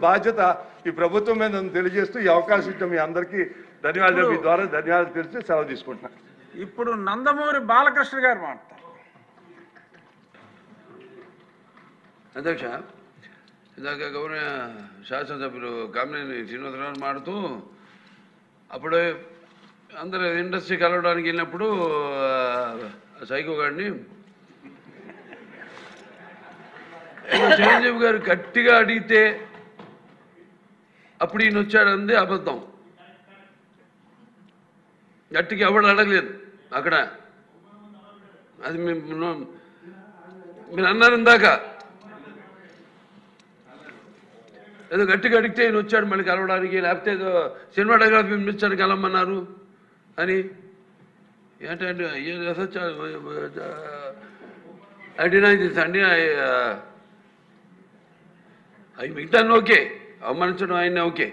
బాధ్యత ఈ ప్రభుత్వం మీద తెలియజేస్తూ ఈ అవకాశం ఇచ్చిన మీ అందరికీ ధన్యవాదాలు. మీ ద్వారా ధన్యవాదాలు తెలిసి సెలవు తీసుకుంటున్నాను. ఇప్పుడు నందమూరి బాలకృష్ణ గారు మాట్లాడతారు. అధ్యక్ష, ఇందాక గౌరవ శాసనసభ్యులు కామినేని శ్రీనివాసరావు మాడుతూ అప్పుడు అందరూ ఇండస్ట్రీ కలవడానికి వెళ్ళినప్పుడు సైకో గారిని చిరంజీవి గారు గట్టిగా అడిగితే అప్పుడు ఈయన వచ్చాడంది అబద్ధం. గట్టిగా ఎవడు అడగలేదు అక్కడ. అది మీరు అన్నారు ఇందాక, ఏదో గట్టిగా అడిగితే ఈయన వచ్చాడు మళ్ళీ కలవడానికి, లేకపోతే ఏదో సినిమాటోగ్రఫీ మినిస్టర్ కలవమన్నారు అని. ఏంటంటే ఐ డినై దిస్ అండి. అవి మిగతాన్ని ఓకే, అవమానించడం ఆయన ఓకే.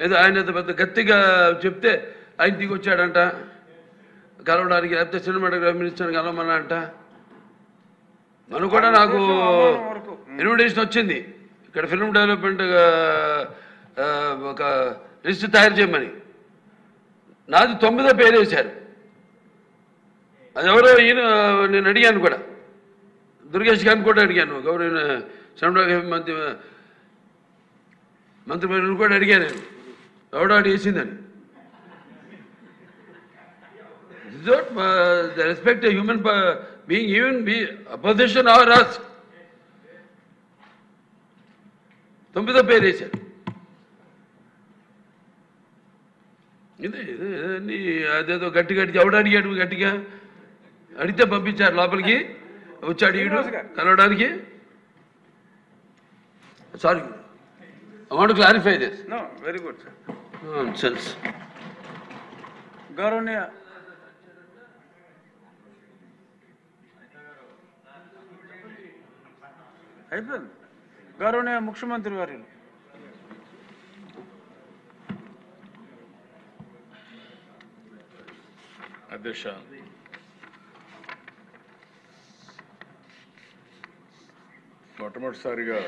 ఏదో ఆయన పెద్ద గట్టిగా చెప్తే ఆయన దిగి వచ్చాడంట కలవడానికి, లేకపోతే సినిమాటోగ్రఫీ మినిస్టర్ కలవమన్నా అంట. మనం కూడా నాకు ఇన్విటేషన్ వచ్చింది ఇక్కడ ఫిల్మ్ డెవలప్మెంట్ ఒక లిస్ట్ తయారు చేయమని. నాది 9వ పేరు వేశారు. అది ఎవరో ఈయన నేను అడిగాను కూడా, దుర్గేష్ గారిని కూడా అడిగాను, గౌరవ సినిమాటోగ్రఫీ మంత్రి కూడా అడిగాను నేను, ఎవడో అడిగేసిందని. The respect a human being, even be opposition or us. 9వ పేరు వేశారు. అదేదో గట్టిగా ఎవడు అడిగాడు, గట్టిగా అడిగితే పంపించారు లోపలికి, వచ్చాడు ఈడు కలవడానికి. Sorry, I want to clarify this. No, very good, sir. Nonsense. గౌరవనీయ అయిపోయింది. గౌరవనీయ ముఖ్యమంత్రి వర్యులు. అధ్యక్ష, మొట్టమొదటిసారిగా